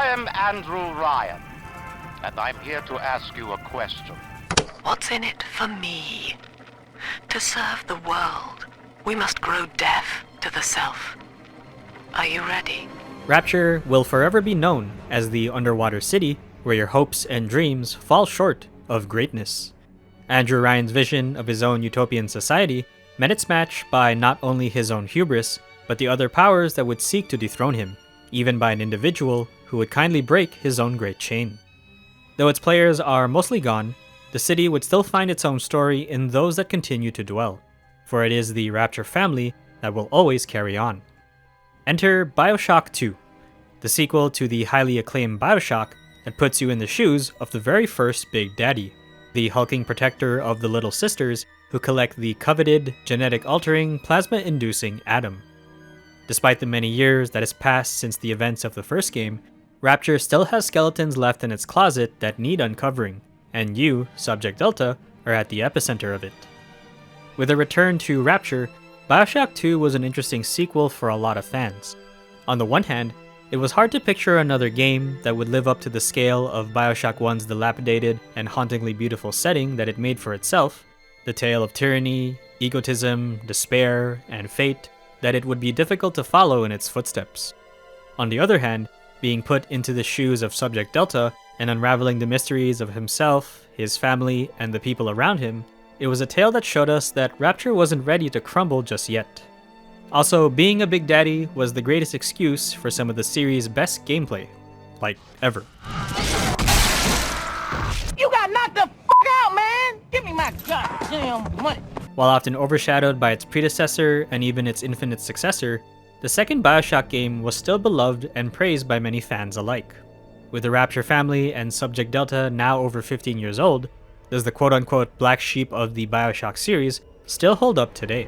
am Andrew Ryan, and I'm here to ask you a question. What's in it for me? To serve the world, we must grow deaf to the self. Are you ready? Rapture will forever be known as the underwater city where your hopes and dreams fall short of greatness. Andrew Ryan's vision of his own utopian society met its match by not only his own hubris, but the other powers that would seek to dethrone him, even by an individual who would kindly break his own great chain. Though its players are mostly gone, the city would still find its own story in those that continue to dwell, for it is the Rapture family that will always carry on. Enter Bioshock 2, the sequel to the highly acclaimed Bioshock that puts you in the shoes of the very first Big Daddy, the hulking protector of the Little Sisters who collect the coveted, genetic-altering, plasma-inducing atom. Despite the many years that has passed since the events of the first game, Rapture still has skeletons left in its closet that need uncovering, and you, Subject Delta, are at the epicenter of it. With a return to Rapture, Bioshock 2 was an interesting sequel for a lot of fans. On the one hand, it was hard to picture another game that would live up to the scale of Bioshock 1's dilapidated and hauntingly beautiful setting that it made for itself, the tale of tyranny, egotism, despair, and fate that it would be difficult to follow in its footsteps. On the other hand, being put into the shoes of Subject Delta and unraveling the mysteries of himself, his family, and the people around him, it was a tale that showed us that Rapture wasn't ready to crumble just yet. Also, being a Big Daddy was the greatest excuse for some of the series' best gameplay, like ever. You got knocked the f*** out, man! Give me my goddamn money! While often overshadowed by its predecessor and even its infinite successor, the second Bioshock game was still beloved and praised by many fans alike. With the Rapture family and Subject Delta now over 15 years old, does the quote-unquote black sheep of the Bioshock series still hold up today?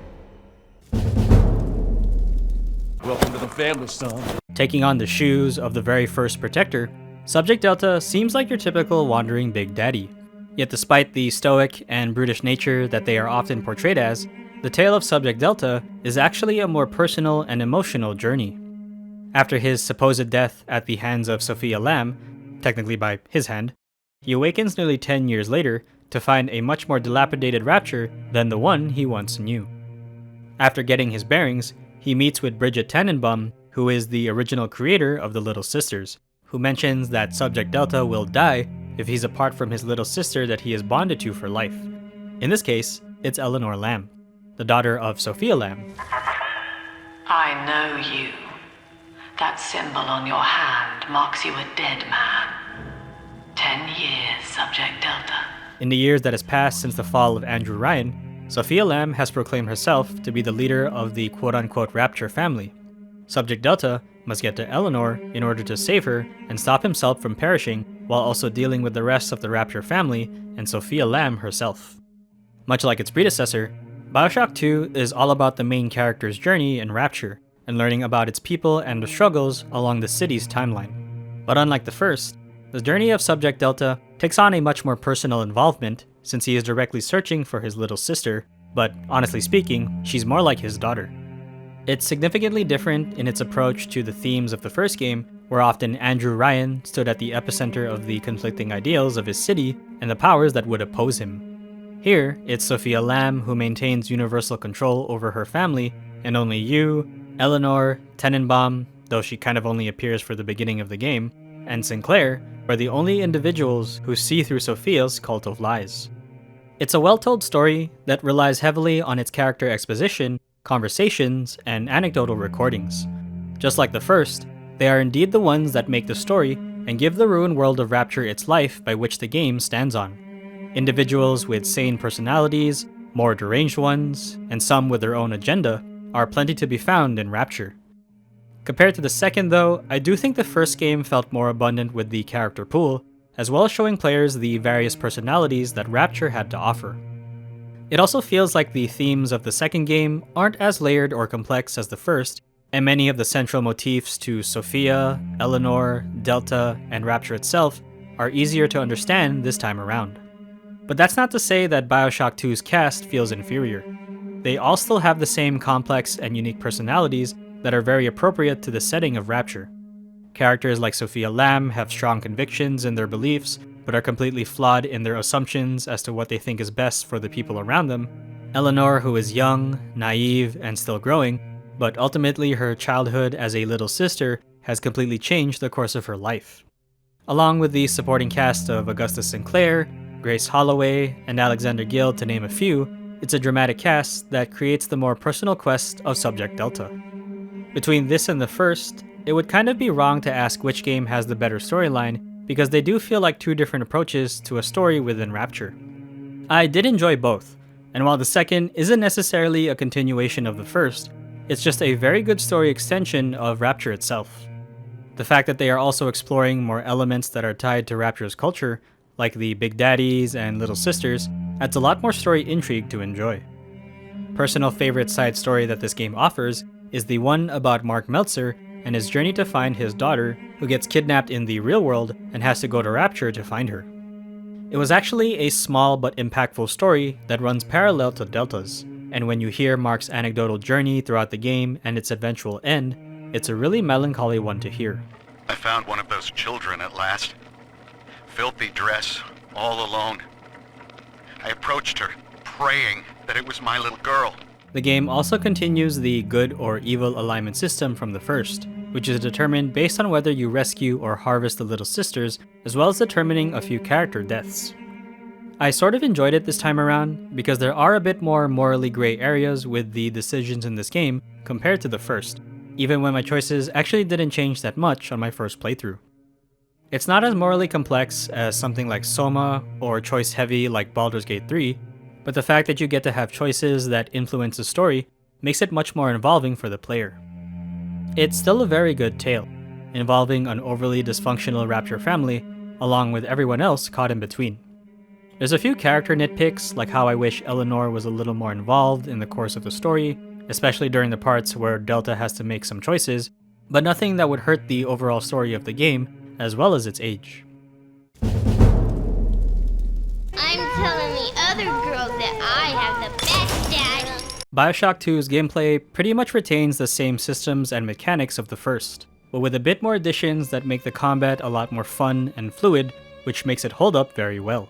Welcome to the family, son. Taking on the shoes of the very first Protector, Subject Delta seems like your typical wandering Big Daddy. Yet despite the stoic and brutish nature that they are often portrayed as, the tale of Subject Delta is actually a more personal and emotional journey. After his supposed death at the hands of Sophia Lamb, technically by his hand, he awakens nearly 10 years later to find a much more dilapidated Rapture than the one he once knew. After getting his bearings, he meets with Bridget Tannenbaum, who is the original creator of the Little Sisters, who mentions that Subject Delta will die if he's apart from his little sister that he is bonded to for life. In this case, it's Eleanor Lamb, the daughter of Sophia Lamb. I know you. That symbol on your hand marks you a dead man. 10 years, Subject Delta. In the years that has passed since the fall of Andrew Ryan, Sophia Lamb has proclaimed herself to be the leader of the quote-unquote Rapture family. Subject Delta must get to Eleanor in order to save her and stop himself from perishing, while also dealing with the rest of the Rapture family and Sophia Lamb herself. Much like its predecessor, Bioshock 2 is all about the main character's journey in Rapture, and learning about its people and the struggles along the city's timeline. But unlike the first, the journey of Subject Delta takes on a much more personal involvement since he is directly searching for his little sister, but honestly speaking, she's more like his daughter. It's significantly different in its approach to the themes of the first game, where often Andrew Ryan stood at the epicenter of the conflicting ideals of his city and the powers that would oppose him. Here, it's Sophia Lamb who maintains universal control over her family, and only you, Eleanor, Tannenbaum, though she kind of only appears for the beginning of the game, and Sinclair are the only individuals who see through Sophia's cult of lies. It's a well-told story that relies heavily on its character exposition, conversations, and anecdotal recordings. Just like the first, they are indeed the ones that make the story and give the ruined world of Rapture its life by which the game stands on. Individuals with sane personalities, more deranged ones, and some with their own agenda are plenty to be found in Rapture. Compared to the second though, I do think the first game felt more abundant with the character pool, as well as showing players the various personalities that Rapture had to offer. It also feels like the themes of the second game aren't as layered or complex as the first, and many of the central motifs to Sophia, Eleanor, Delta, and Rapture itself are easier to understand this time around. But that's not to say that Bioshock 2's cast feels inferior. They all still have the same complex and unique personalities that are very appropriate to the setting of Rapture. Characters like Sophia Lamb have strong convictions in their beliefs, but are completely flawed in their assumptions as to what they think is best for the people around them. Eleanor, who is young, naive, and still growing, but ultimately her childhood as a little sister has completely changed the course of her life. Along with the supporting cast of Augustus Sinclair, Grace Holloway, and Alexander Gill to name a few, it's a dramatic cast that creates the more personal quest of Subject Delta. Between this and the first, it would kind of be wrong to ask which game has the better storyline, because they do feel like two different approaches to a story within Rapture. I did enjoy both, and while the second isn't necessarily a continuation of the first, it's just a very good story extension of Rapture itself. The fact that they are also exploring more elements that are tied to Rapture's culture, like the Big Daddies and Little Sisters, adds a lot more story intrigue to enjoy. Personal favorite side story that this game offers is the one about Mark Meltzer and his journey to find his daughter, who gets kidnapped in the real world and has to go to Rapture to find her. It was actually a small but impactful story that runs parallel to Delta's, and when you hear Mark's anecdotal journey throughout the game and its eventual end, it's a really melancholy one to hear. I found one of those children at last. Filthy dress, all alone. I approached her, praying that it was my little girl. The game also continues the good or evil alignment system from the first, which is determined based on whether you rescue or harvest the Little Sisters, as well as determining a few character deaths. I sort of enjoyed it this time around, because there are a bit more morally gray areas with the decisions in this game compared to the first, even when my choices actually didn't change that much on my first playthrough. It's not as morally complex as something like Soma or choice heavy like Baldur's Gate 3, but the fact that you get to have choices that influence the story makes it much more involving for the player. It's still a very good tale, involving an overly dysfunctional Rapture family, along with everyone else caught in between. There's a few character nitpicks, like how I wish Eleanor was a little more involved in the course of the story, especially during the parts where Delta has to make some choices, but nothing that would hurt the overall story of the game, as well as its age. I'm telling the other girls that I have the best daddy. Bioshock 2's gameplay pretty much retains the same systems and mechanics of the first, but with a bit more additions that make the combat a lot more fun and fluid, which makes it hold up very well.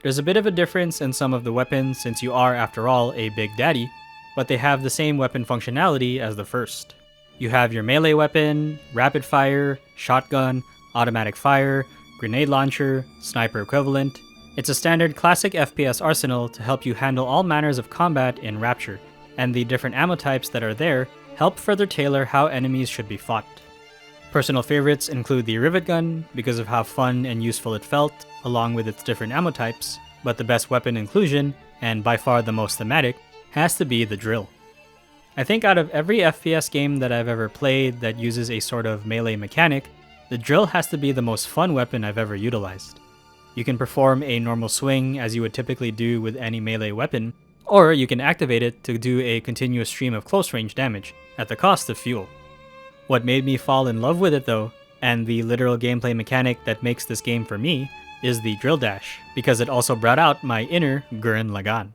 There's a bit of a difference in some of the weapons since you are, after all, a Big Daddy, but they have the same weapon functionality as the first. You have your melee weapon, rapid fire, shotgun, automatic fire, grenade launcher, sniper equivalent. It's a standard classic FPS arsenal to help you handle all manners of combat in Rapture, and the different ammo types that are there help further tailor how enemies should be fought. Personal favorites include the rivet gun because of how fun and useful it felt, along with its different ammo types, but the best weapon inclusion, and by far the most thematic, has to be the drill. I think out of every FPS game that I've ever played that uses a sort of melee mechanic, the drill has to be the most fun weapon I've ever utilized. You can perform a normal swing as you would typically do with any melee weapon, or you can activate it to do a continuous stream of close range damage, at the cost of fuel. What made me fall in love with it though, and the literal gameplay mechanic that makes this game for me, is the drill dash, because it also brought out my inner Gurren Lagann.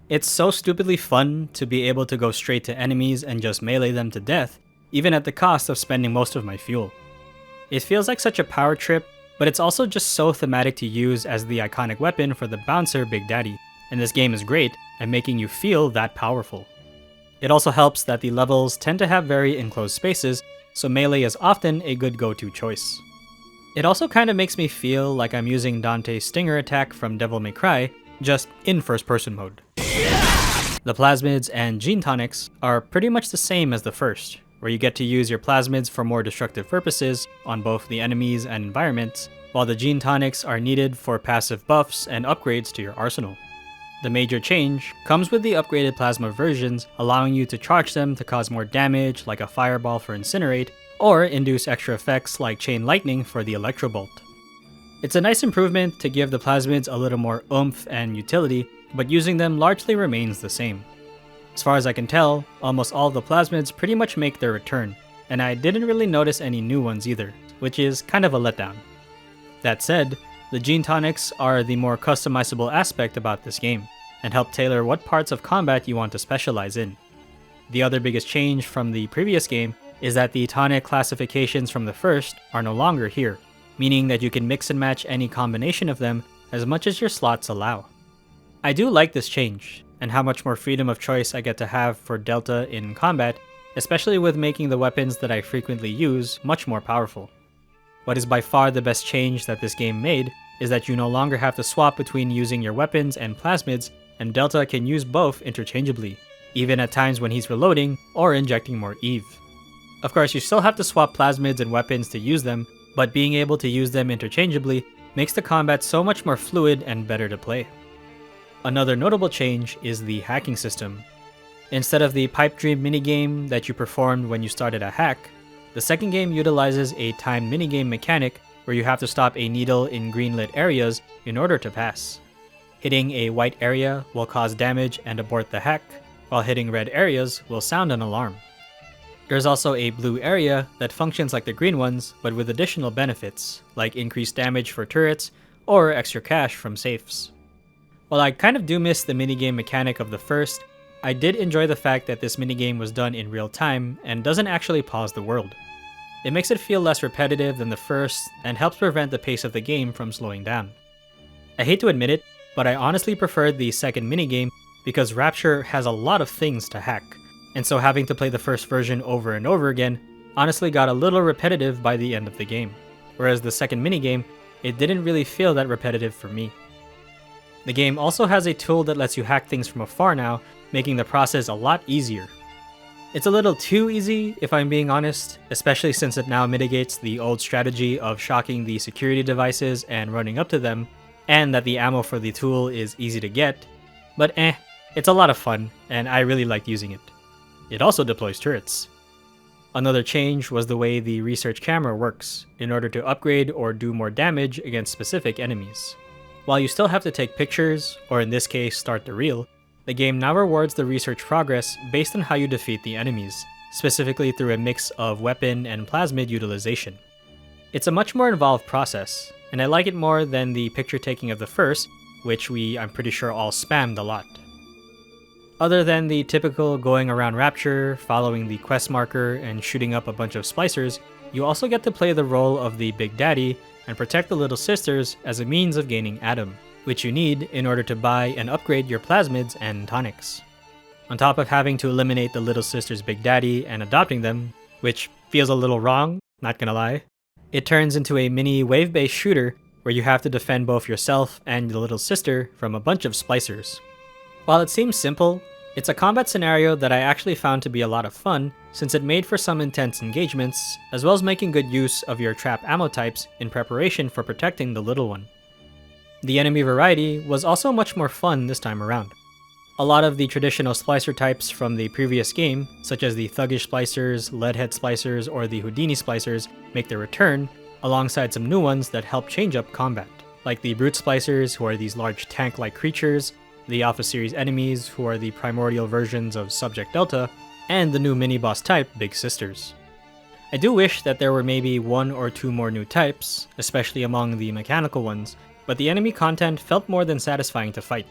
It's so stupidly fun to be able to go straight to enemies and just melee them to death, even at the cost of spending most of my fuel. It feels like such a power trip, but it's also just so thematic to use as the iconic weapon for the bouncer Big Daddy, and this game is great at making you feel that powerful. It also helps that the levels tend to have very enclosed spaces, so melee is often a good go-to choice. It also kind of makes me feel like I'm using Dante's Stinger attack from Devil May Cry, just in first-person mode. The plasmids and gene tonics are pretty much the same as the first, where you get to use your plasmids for more destructive purposes on both the enemies and environments, while the gene tonics are needed for passive buffs and upgrades to your arsenal. The major change comes with the upgraded plasma versions, allowing you to charge them to cause more damage like a fireball for Incinerate, or induce extra effects like Chain Lightning for the Electrobolt. It's a nice improvement to give the plasmids a little more oomph and utility, but using them largely remains the same. As far as I can tell, almost all of the plasmids pretty much make their return, and I didn't really notice any new ones either, which is kind of a letdown. That said, the gene tonics are the more customizable aspect about this game, and help tailor what parts of combat you want to specialize in. The other biggest change from the previous game is that the tonic classifications from the first are no longer here, meaning that you can mix and match any combination of them as much as your slots allow. I do like this change, and how much more freedom of choice I get to have for Delta in combat, especially with making the weapons that I frequently use much more powerful. What is by far the best change that this game made is that you no longer have to swap between using your weapons and plasmids, and Delta can use both interchangeably, even at times when he's reloading or injecting more Eve. Of course, you still have to swap plasmids and weapons to use them, but being able to use them interchangeably makes the combat so much more fluid and better to play. Another notable change is the hacking system. Instead of the pipe dream minigame that you performed when you started a hack, the second game utilizes a timed minigame mechanic where you have to stop a needle in green lit areas in order to pass. Hitting a white area will cause damage and abort the hack, while hitting red areas will sound an alarm. There's also a blue area that functions like the green ones, but with additional benefits, like increased damage for turrets or extra cash from safes. While I kind of do miss the minigame mechanic of the first, I did enjoy the fact that this minigame was done in real time and doesn't actually pause the world. It makes it feel less repetitive than the first and helps prevent the pace of the game from slowing down. I hate to admit it, but I honestly preferred the second minigame because Rapture has a lot of things to hack, and so having to play the first version over and over again honestly got a little repetitive by the end of the game, whereas the second minigame, it didn't really feel that repetitive for me. The game also has a tool that lets you hack things from afar now, making the process a lot easier. It's a little too easy, if I'm being honest, especially since it now mitigates the old strategy of shocking the security devices and running up to them, and that the ammo for the tool is easy to get, but it's a lot of fun, and I really like using it. It also deploys turrets. Another change was the way the research camera works, in order to upgrade or do more damage against specific enemies. While you still have to take pictures, or in this case start the reel, the game now rewards the research progress based on how you defeat the enemies, specifically through a mix of weapon and plasmid utilization. It's a much more involved process, and I like it more than the picture taking of the first, which I'm pretty sure all spammed a lot. Other than the typical going around Rapture, following the quest marker, and shooting up a bunch of splicers, you also get to play the role of the Big Daddy and protect the Little Sisters as a means of gaining Atom, which you need in order to buy and upgrade your plasmids and tonics. On top of having to eliminate the Little Sisters' Big Daddy and adopting them, which feels a little wrong, not gonna lie, it turns into a mini wave-based shooter where you have to defend both yourself and the Little Sister from a bunch of splicers. While it seems simple, it's a combat scenario that I actually found to be a lot of fun since it made for some intense engagements, as well as making good use of your trap ammo types in preparation for protecting the little one. The enemy variety was also much more fun this time around. A lot of the traditional splicer types from the previous game, such as the Thuggish Splicers, Leadhead Splicers, or the Houdini Splicers, make their return, alongside some new ones that help change up combat, like the Brute Splicers, who are these large tank-like creatures, the Alpha Series enemies, who are the primordial versions of Subject Delta, and the new mini-boss type, Big Sisters. I do wish that there were maybe one or two more new types, especially among the mechanical ones, but the enemy content felt more than satisfying to fight.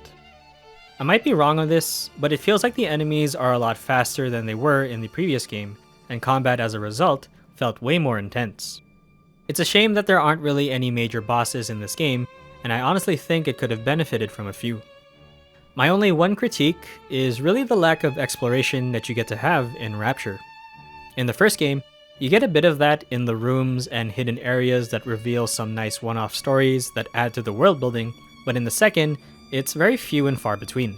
I might be wrong on this, but it feels like the enemies are a lot faster than they were in the previous game, and combat as a result felt way more intense. It's a shame that there aren't really any major bosses in this game, and I honestly think it could have benefited from a few. My only one critique is really the lack of exploration that you get to have in Rapture. In the first game, you get a bit of that in the rooms and hidden areas that reveal some nice one-off stories that add to the world building, but in the second, it's very few and far between.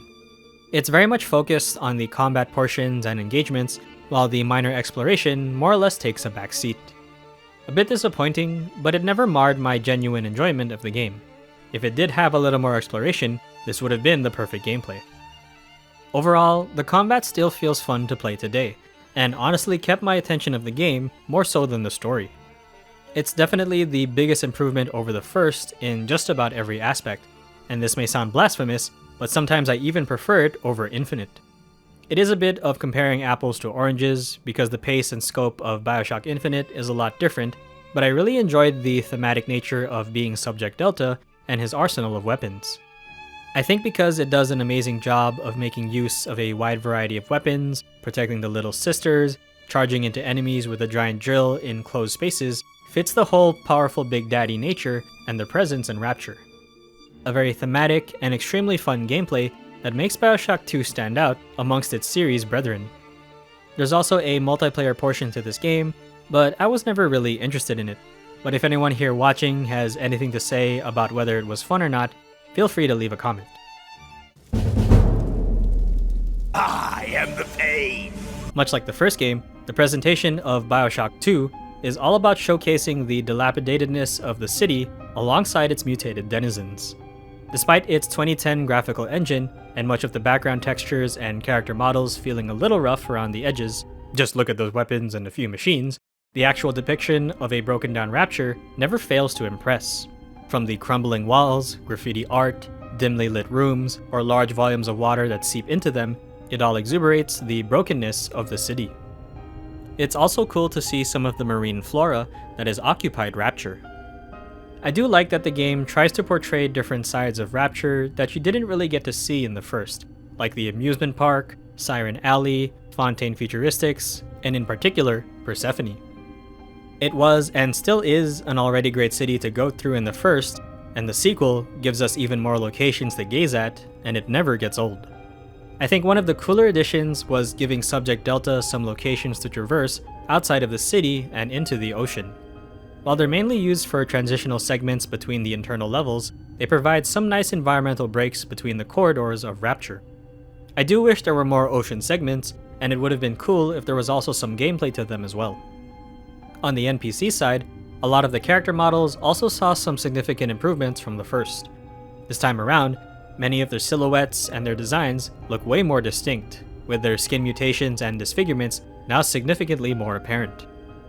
It's very much focused on the combat portions and engagements, while the minor exploration more or less takes a back seat. A bit disappointing, but it never marred my genuine enjoyment of the game. If it did have a little more exploration, this would have been the perfect gameplay. Overall, the combat still feels fun to play today, and honestly kept my attention of the game more so than the story. It's definitely the biggest improvement over the first in just about every aspect, and this may sound blasphemous, but sometimes I even prefer it over Infinite. It is a bit of comparing apples to oranges, because the pace and scope of Bioshock Infinite is a lot different, but I really enjoyed the thematic nature of being Subject Delta and his arsenal of weapons. I think because it does an amazing job of making use of a wide variety of weapons, protecting the Little Sisters, charging into enemies with a giant drill in closed spaces fits the whole powerful Big Daddy nature and their presence in Rapture. A very thematic and extremely fun gameplay that makes Bioshock 2 stand out amongst its series brethren. There's also a multiplayer portion to this game, but I was never really interested in it. But if anyone here watching has anything to say about whether it was fun or not, feel free to leave a comment. I am the pain. Much like the first game, the presentation of Bioshock 2 is all about showcasing the dilapidatedness of the city alongside its mutated denizens. Despite its 2010 graphical engine, and much of the background textures and character models feeling a little rough around the edges, just look at those weapons and a few machines, the actual depiction of a broken down Rapture never fails to impress. From the crumbling walls, graffiti art, dimly lit rooms, or large volumes of water that seep into them, it all exuberates the brokenness of the city. It's also cool to see some of the marine flora that has occupied Rapture. I do like that the game tries to portray different sides of Rapture that you didn't really get to see in the first, like the amusement park, Siren Alley, Fontaine Futuristics, and in particular, Persephone. It was and still is an already great city to go through in the first, and the sequel gives us even more locations to gaze at, and it never gets old. I think one of the cooler additions was giving Subject Delta some locations to traverse outside of the city and into the ocean. While they're mainly used for transitional segments between the internal levels, they provide some nice environmental breaks between the corridors of Rapture. I do wish there were more ocean segments, and it would have been cool if there was also some gameplay to them as well. On the NPC side, a lot of the character models also saw some significant improvements from the first. This time around, many of their silhouettes and their designs look way more distinct, with their skin mutations and disfigurements now significantly more apparent.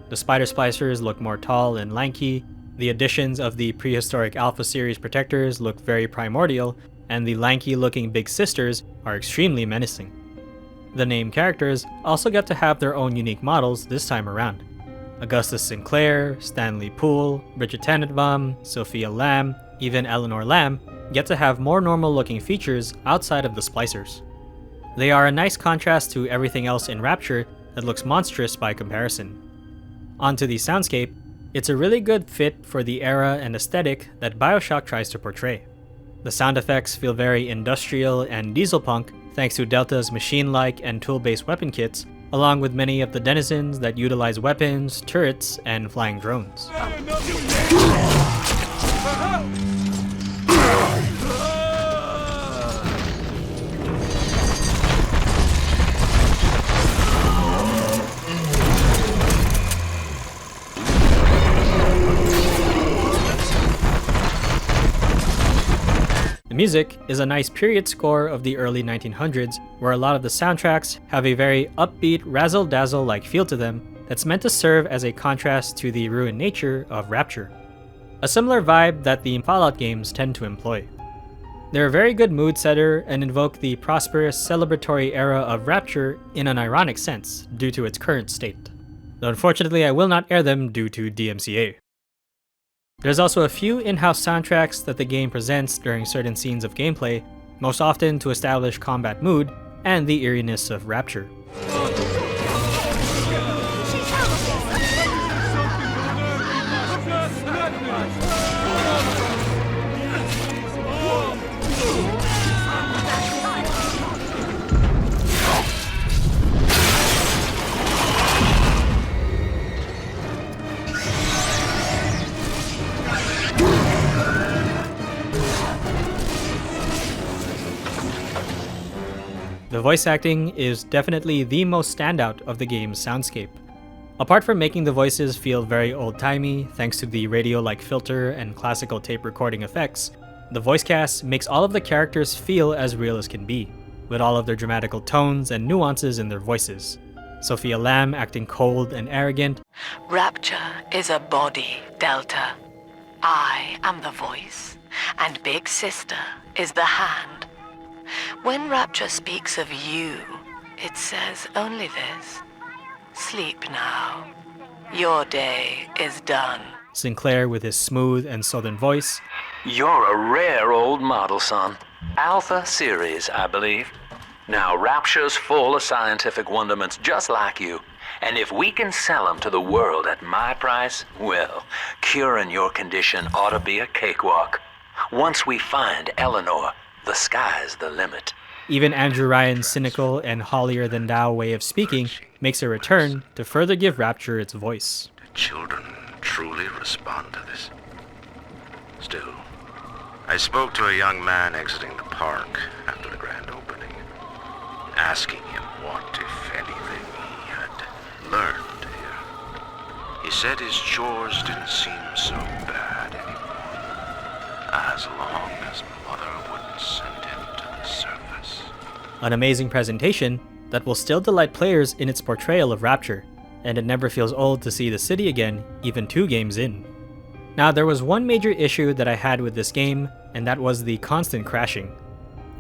The Spider Splicers look more tall and lanky, the additions of the prehistoric Alpha Series protectors look very primordial, and the lanky-looking Big Sisters are extremely menacing. The named characters also get to have their own unique models this time around. Augustus Sinclair, Stanley Poole, Bridget Tannenbaum, Sophia Lamb, even Eleanor Lamb get to have more normal-looking features outside of the Splicers. They are a nice contrast to everything else in Rapture that looks monstrous by comparison. Onto the soundscape, it's a really good fit for the era and aesthetic that Bioshock tries to portray. The sound effects feel very industrial and diesel punk thanks to Delta's machine-like and tool-based weapon kits, along with many of the denizens that utilize weapons, turrets, and flying drones. The music is a nice period score of the early 1900s, where a lot of the soundtracks have a very upbeat, razzle-dazzle-like feel to them that's meant to serve as a contrast to the ruined nature of Rapture. A similar vibe that the Fallout games tend to employ. They're a very good mood setter and invoke the prosperous, celebratory era of Rapture in an ironic sense, due to its current state. Though unfortunately I will not air them due to DMCA. There's also a few in-house soundtracks that the game presents during certain scenes of gameplay, most often to establish combat mood and the eeriness of Rapture. The voice acting is definitely the most standout of the game's soundscape. Apart from making the voices feel very old-timey thanks to the radio-like filter and classical tape recording effects, the voice cast makes all of the characters feel as real as can be, with all of their dramatical tones and nuances in their voices. Sophia Lamb acting cold and arrogant. Rapture is a body, Delta. I am the voice, and Big Sister is the hand. When Rapture speaks of you, it says only this. Sleep now. Your day is done. Sinclair with his smooth and southern voice. You're a rare old model, son. Alpha Series, I believe. Now, Rapture's full of scientific wonderments just like you. And if we can sell them to the world at my price, well, curing your condition ought to be a cakewalk. Once we find Eleanor, the sky's the limit. Even Andrew Ryan's cynical and holier-than-thou way of speaking makes a return to further give Rapture its voice. Do children truly respond to this? Still, I spoke to a young man exiting the park after the grand opening, asking him what, if anything, he had learned here. He said his chores didn't seem so bad anymore, as long as Mother wouldn't send him to the surface. An amazing presentation that will still delight players in its portrayal of Rapture, and it never feels old to see the city again, even 2 games in. Now, there was one major issue that I had with this game, and that was the constant crashing.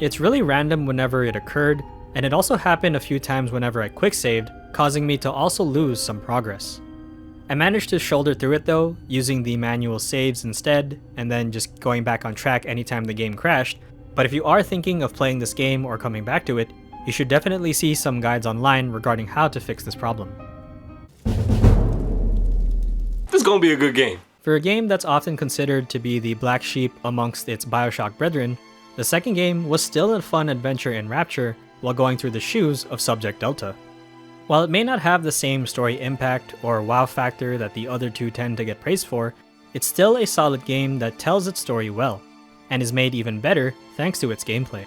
It's really random whenever it occurred, and it also happened a few times whenever I quick-saved, causing me to also lose some progress. I managed to shoulder through it though, using the manual saves instead, and then just going back on track anytime the game crashed, but if you are thinking of playing this game or coming back to it, you should definitely see some guides online regarding how to fix this problem. This is gonna be a good game. For a game that's often considered to be the black sheep amongst its Bioshock brethren, the second game was still a fun adventure in Rapture while going through the shoes of Subject Delta. While it may not have the same story impact or wow factor that the other 2 tend to get praised for, it's still a solid game that tells its story well, and is made even better thanks to its gameplay.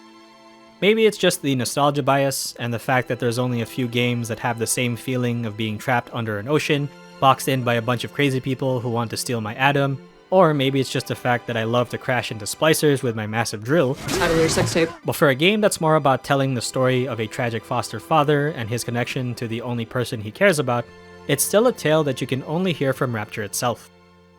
Maybe it's just the nostalgia bias and the fact that there's only a few games that have the same feeling of being trapped under an ocean, boxed in by a bunch of crazy people who want to steal my atom, or maybe it's just the fact that I love to crash into splicers with my massive drill. Out of their sex tape. But for a game that's more about telling the story of a tragic foster father and his connection to the only person he cares about, it's still a tale that you can only hear from Rapture itself.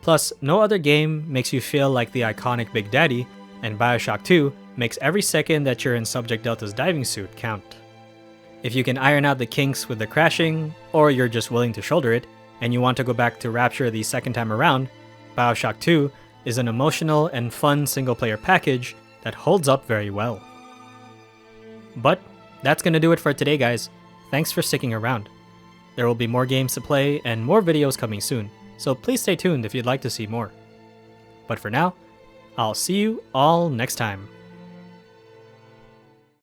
Plus, no other game makes you feel like the iconic Big Daddy, and Bioshock 2 makes every second that you're in Subject Delta's diving suit count. If you can iron out the kinks with the crashing, or you're just willing to shoulder it, and you want to go back to Rapture the second time around, Bioshock 2 is an emotional and fun single-player package that holds up very well. But that's gonna do it for today, guys. Thanks for sticking around. There will be more games to play and more videos coming soon, so please stay tuned if you'd like to see more. But for now, I'll see you all next time.